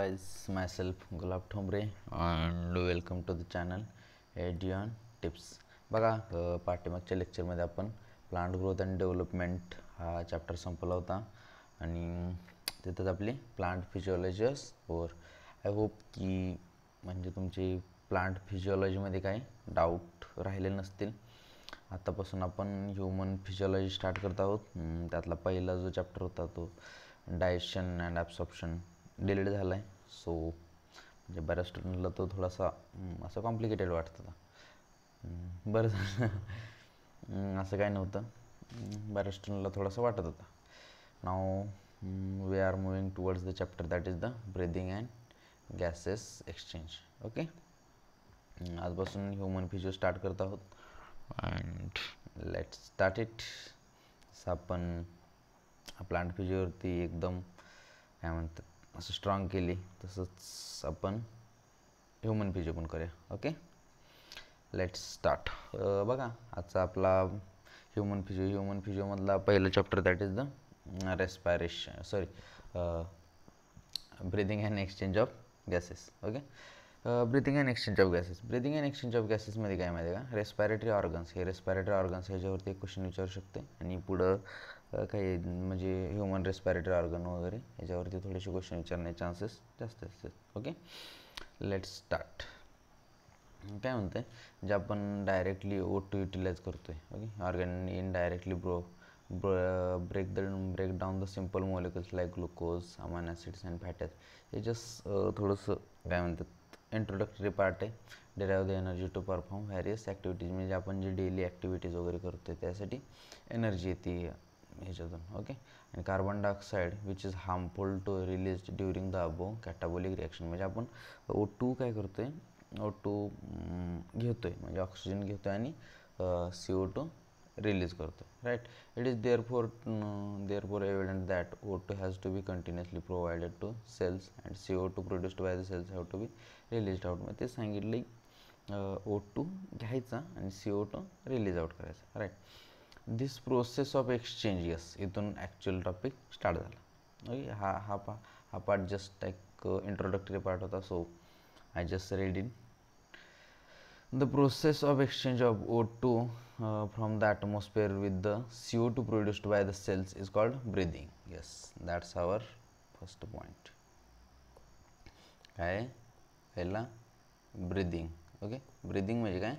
Guys, myself Gulab Thombre and welcome to the channel Edion Tips. बघा पाठीमागच्या लेक्चरमध्ये आपण प्लांट ग्रोथ अँड डेव्हलपमेंट हा चॅप्टर संपला होता आणि तिथंच आपली प्लांट फिजिओलॉजीस और आय होप की म्हणजे तुमची प्लांट फिजिओलॉजीमध्ये काही डाऊट राहिले नसतील. आतापासून आपण ह्यूमन फिजिओलॉजी स्टार्ट करत आहोत. त्यातला पहिला जो चॅप्टर होता तो डायजेशन अँड ॲब्सॉर्प्शन डिलीट झाला आहे. सो म्हणजे बऱ्याच स्टुडंटला तो थोडासा असं कॉम्प्लिकेटेड वाटत होता. बरं झालं असं काय नव्हतं. बऱ्याच स्टुडंटला थोडंसं वाटत होता. Now we are moving towards the chapter that is the breathing and gases exchange. Okay, आजपासून ह्युमन फिजिओ स्टार्ट करत आहोत अँड लेट्स स्टार्ट इट. आपण प्लांट फिजिओवरती एकदम काय म्हणतात असं स्ट्रॉंग केली, तसंच आपण ह्युमन फिजिओ पण करूया. Okay, let's start. बघा आजचा आपला ह्युमन फिजिओमधला पहिलं chapter that is the breathing and exchange of gases. Okay, breathing and exchange of gases. Breathing and exchange of गॅसेसमध्ये काय माहिती आहे का, रेस्पायरेटरी ऑर्गन्स. हे रेस्पायरेटरी ऑर्गन्स ह्याच्यावरती एक क्वेश्चन विचारू शकते आणि पुढं काही म्हणजे ह्युमन रेस्पायरेटरी ऑर्गन वगैरे याच्यावरती थोडेसे क्वेश्चन विचारण्याचे चान्सेस जास्त असतात. Okay, let's start. काय म्हणतं आहे, जे आपण डायरेक्टली O2 युटिलाइज करतो आहे. Okay, organ indirectly break down the simple molecules like glucose, amine acids and fat. हे जस्ट थोडंसं काय म्हणतात इंट्रोडक्टरी पार्ट आहे. Derive the energy to perform various activities. म्हणजे आपण जे डेली ॲक्टिव्हिटीज वगैरे करतो आहे त्यासाठी एनर्जी येते ह्याच्यातून. ओके, आणि carbon dioxide which is harmful to release during the above catabolic reaction. म्हणजे आपण O2 काय करतो आहे, O2 घेतो आहे म्हणजे ऑक्सिजन घेतो आहे आणि CO2 रिलीज करतो आहे. Right, it is therefore evident that O2 has to be continuously provided to cells and CO2 produced by the cells have to be released out. मग ते सांगितलं O2 घ्यायचा आणि CO2 रिलीज आउट करायचा. Right, this process of exchange. Yes, इथून actual topic start झाला. Okay, हा part just एक इंट्रोडक्टरी पार्ट होता. So I just read in the process of exchange of O2 from the atmosphere with the CO2 produced by the cells is called breathing. Yes, that's our first point. काय पहिला breathing. Okay, breathing म्हणजे काय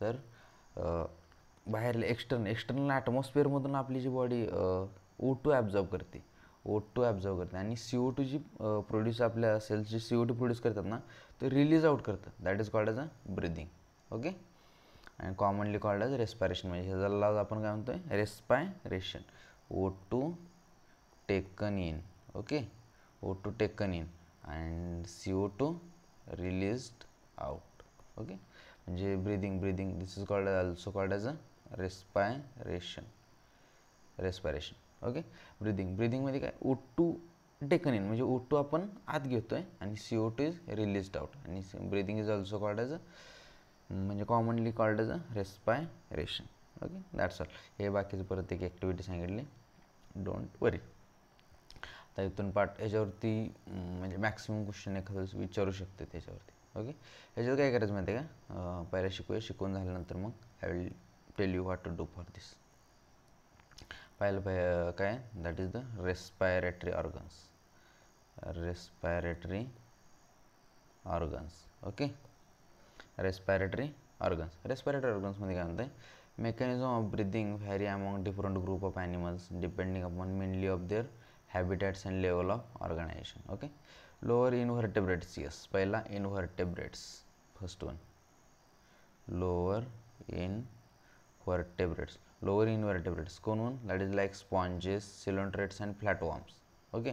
तर बाहेर external ॲटमॉस्फिअरमधून आपली जी body O2 absorb करते, आणि CO2 जी produce आपल्या सेल्स जे CO2 प्रोड्यूस करतात ना, ते रिलीज आउट करतात. That is called as a breathing. Okay, आणि कॉमनली कॉल्ड ॲज रेस्पायरेशन. म्हणजे ह्याला आपण काय म्हणतो आहे, respiration. O2 taken in. Okay, O2 taken in and CO2 released out. Okay, म्हणजे breathing this is also called as a respiration. Okay, ब्रीदिंगमध्ये काय O2 टेकन इन म्हणजे O2 आपण आत घेतो आहे आणि CO2 इज रिलीज्ड आउट. आणि breathing is also called as a म्हणजे commonly called as a respiration. Okay, that's all. हे बाकीचं परत एक ॲक्टिव्हिटी सांगितली, डोंट वरी. तर इथून पार्ट ह्याच्यावरती म्हणजे मॅक्सिमम क्वेश्चन एखादं विचारू शकते त्याच्यावरती. ओके, ह्याच्यात काय करायचं माहिती आहे का, पहिला शिकवून झाल्यानंतर मग I will tell you what to do for this. पहिलं काय that is the respiratory organs. Okay, respiratory ऑर्गन्समध्ये काय म्हणतं आहे, mechanism of breathing vary among different group of animals depending upon mainly of their habitats and level of organisation. Okay, lower invertebrates. Yes, पहिला invertebrates. First one lower invertebrates कोण that is like sponges, coelenterates and flatworms. Okay,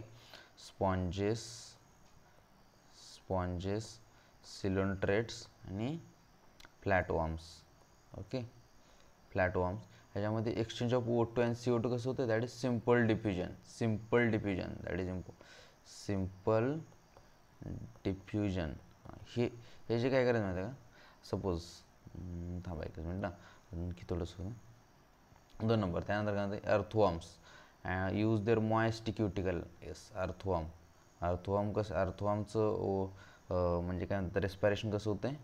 sponges, coelenterates आणि flatworms. Okay, फ्लॅटवॉर्म्स ह्याच्यामध्ये exchange of O2 and CO2 कसं होतं, that is simple diffusion. That is simple diffusion. हे जे काय करायचं माहिती आहे का, सपोज थांबा एकच मिनिट आणखी थोडंसं 2 नंबर. त्यानंतर काय म्हणते earthworms use their moist cuticle. Yes, earthworm earthworm कसं, अर्थवॉर्मचं म्हणजे काय म्हणतात, रेस्पिरेशन कसं होतं आहे,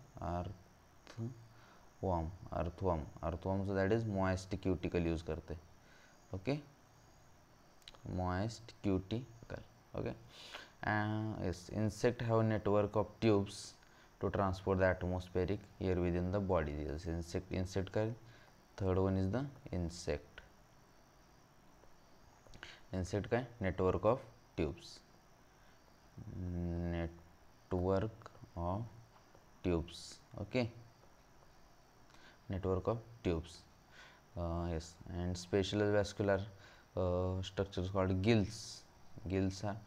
अर्थवॉर्मचं that is moist cuticle use करते. Okay, moist cuticle. Okay, yes, insect have a network of tubes to transport the atmospheric air within the body. Yes, insect का, third one is the insect का network of tubes, okay, network of tubes. Yes, and special vascular structures called gills are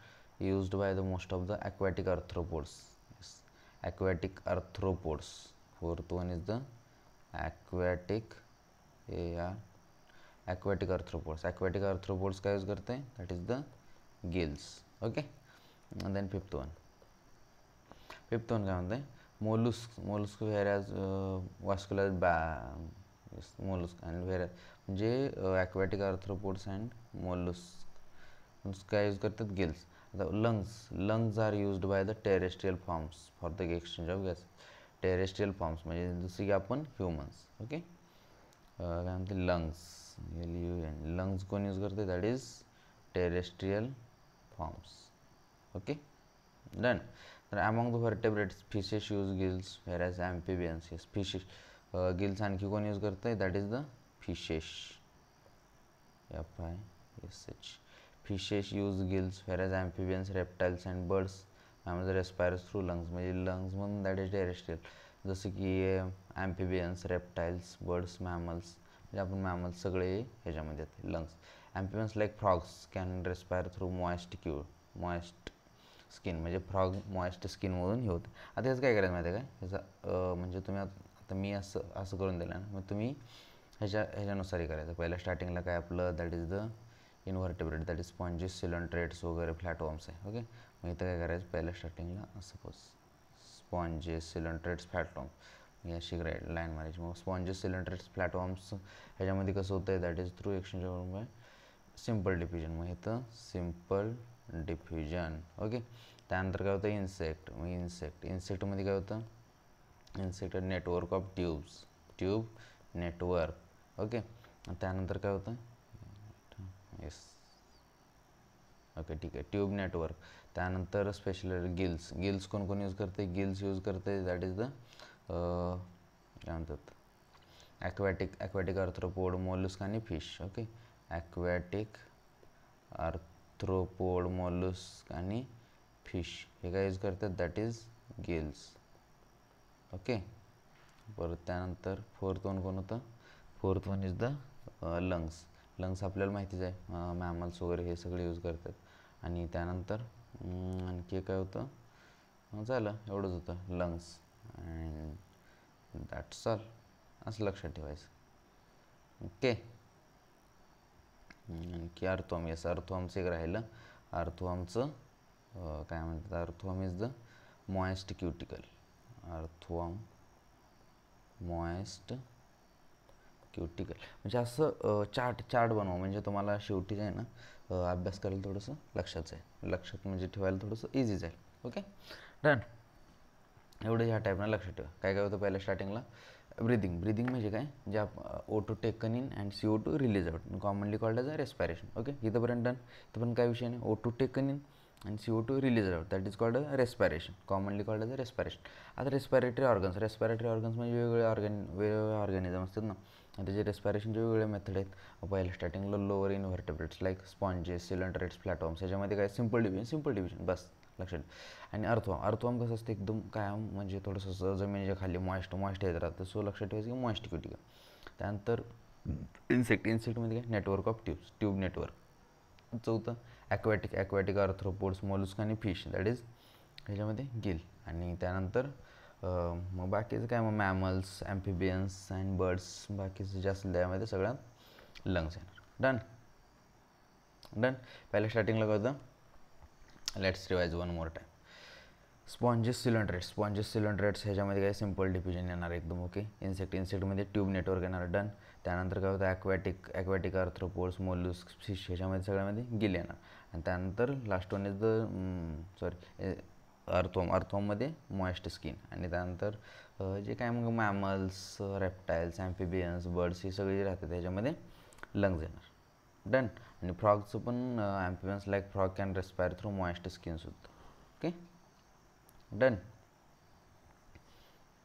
used by the most of the aquatic arthropods. Yes, aquatic arthropods. Fourth one is the aquatic arthropods. Aquatic arthropods का use करते हैं, that is the gills. Okay, and then fifth one काय म्हणते, mollusc whereas vascular mollusc and whereas म्हणजे aquatic arthropods and mollusc काय use करतात, gills. आता lungs are used by the terrestrial forms for the exchange of gas. Terrestrial forms म्हणजे जसं की आपण ह्युमन्स. ओके, काय म्हणते, लंग्स कोण यूज करते, that is terrestrial forms. Okay, done. तर among the vertebrates fishes use gills whereas amphibians. Yes, fishes gills आणखी कोण यूज करते, that is the fishes. Fishes use gills whereas amphibians, reptiles and birds म्हणजे respires through lungs. म्हणजे lungs म्हणून that is terrestrial. जसं की amphibians, reptiles, birds, mammals, म्हणजे आपण मॅमल्स सगळे ह्याच्यामध्ये येते lungs. Amphibians like frogs can respire through moist skin. म्हणजे फ्रॉग मॉइस्ट स्किनमधून हे होतं. आता याचं काय करायचं माहिती आहे काय, ह्याचा म्हणजे तुम्ही आता मी असं करून दिलं ना, मग तुम्ही ह्याच्यानुसारही करायचं. पहिल्या स्टार्टिंगला काय आपलं, that is the invertebrate, that is sponges, coelenterates वगैरे फ्लॅटवॉर्म्स आहे. ओके, मग इथं काय करायचं, पहिल्या स्टार्टिंगला सपोज स्पॉन्जेस, सिलंट्रेट्स, फ्लॅटवॉर्म ही अशी लाईन मारायची. मग स्पॉन्जेस, सिलंट्रेट्स, फ्लॅटवॉर्म्स ह्याच्यामध्ये कसं होतं आहे, that is through exchange bye simple diffusion. मग इथं सिम्पल डिफ्युजन. ओके, त्यानंतर काय होतं, इन्सेक्टमध्ये काय होतं, insect network of tube network. Okay, त्यानंतर काय होतं, येस, ओके ठीक आहे, ट्यूब नेटवर्क. त्यानंतर स्पेशल गिल्स कोण यूज करते, गिल्स यूज करते, दॅट इज द काय म्हणतात, ॲक्वॅटिक आर्थ्रोपोड, मोलस्क आणि fish. Okay, aquatic arthropod, mollusc आणि फिश हे काय यूज करतात, दॅट इज गिल्स. ओके, परत त्यानंतर फोर्थ वन कोण होतं, fourth one is the lungs आपल्याला माहितीच आहे, मॅमल्स वगैरे हे सगळे यूज करतात. आणि त्यानंतर आणखी काय होतं, झालं एवढंच होतं, लंग्स अँड दॅट्स ऑल. असं लक्षात ठेवायचं. ओके, आणखी अर्थवॉर्म. येस, अर्थवॉर्मचं एक राहिलं. अर्थवॉर्मचं काय म्हणतात, earthworm is the moist cuticle. Earthworm moist cuticle म्हणजे असं चार्ट बनवा, म्हणजे तुम्हाला शेवटी जे आहे ना अभ्यास करायला थोडंसं लक्षात म्हणजे ठेवायला थोडंसं इझी जाईल. Okay, done. एवढं ह्या टाईपनं लक्षात ठेवा. काय होतं पहिल्या स्टार्टिंगला, ब्रिदिंग म्हणजे काय, जे O2 taken in and CO2 release out, commonly called as a respiration. Okay, इथंपर्यंत डन. इथं पण काय विषय नाही, O2 taken in and CO2 released out, that is called a respiration, commonly called as a respiration. आता respiratory organs म्हणजे वेगवेगळे organism असतात ना, आणि त्याचे रेस्पिरेशनचे वेगवेगळे मेथड आहेत. पहिल्या स्टार्टिंगला लोअर इनव्हर्टेब्रेट्स लाईक स्पॉन्जेस, सिलंट्रेट्स, फ्लॅटवॉर्म्स, ह्याच्यामध्ये काय सिम्पल डिव्हिजन बस लक्षात. आणि अर्थवॉर्म कसं असतं, एकदम कायम म्हणजे थोडंसं जमिनीच्या खाली मॉइस्ट येत राहतं, सो लक्षात ठेवायचं की मॉइस्ट क्युटिकल. त्यानंतर इन्सेक्टमध्ये काय, नेटवर्क ऑफ ट्यूब नेटवर्क. चौथं ॲक्वॅटिक आर्थ्रोपोड्स, मोलस्क आणि फिश, दॅट इज ह्याच्यामध्ये गिल. आणि त्यानंतर मग बाकीचं काय, मग मॅमल्स, ॲम्फिबियन्स अँड बर्ड्स, बाकीचं जे असेल त्यामध्ये सगळ्यात लंग्स येणार. डन. पहिल्या स्टार्टिंगला काय होतं, let's revise one more time. Sponges, coelenterates ह्याच्यामध्ये काय सिम्पल डिफ्युजन येणार एकदम. ओके, इन्सेक्टमध्ये ट्यूब नेटवर्क येणार. डन. त्यानंतर काय होतं ॲक्वॅटिक आर्थ्रोपोड्स, मोल्युस्क, फिश ह्याच्यामध्ये सगळ्यामध्ये गिल येणार. आणि त्यानंतर लास्ट वन इज द अर्थवॉममध्ये मॉइस्ट स्किन. आणि त्यानंतर जे काय मग मॅमल्स, रेप्टाईल्स, ॲम्फिबियन्स, बर्ड्स ही सगळी राहतात त्याच्यामध्ये लंग्स येणार. डन. आणि फ्रॉगचं पण amphibians like frog can respire through moist skin सुद्धा. Okay, done.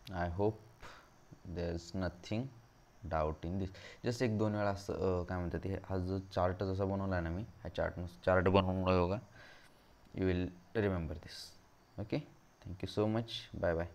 I hope there is nothing doubt in this. Just 1-2 वेळा असं काय म्हणतात ते, हा जो चार्ट जसा बनवला आहे ना मी, हा चार्ट बनवून बघा, you will remember this. Okay, thank you so much. Bye bye.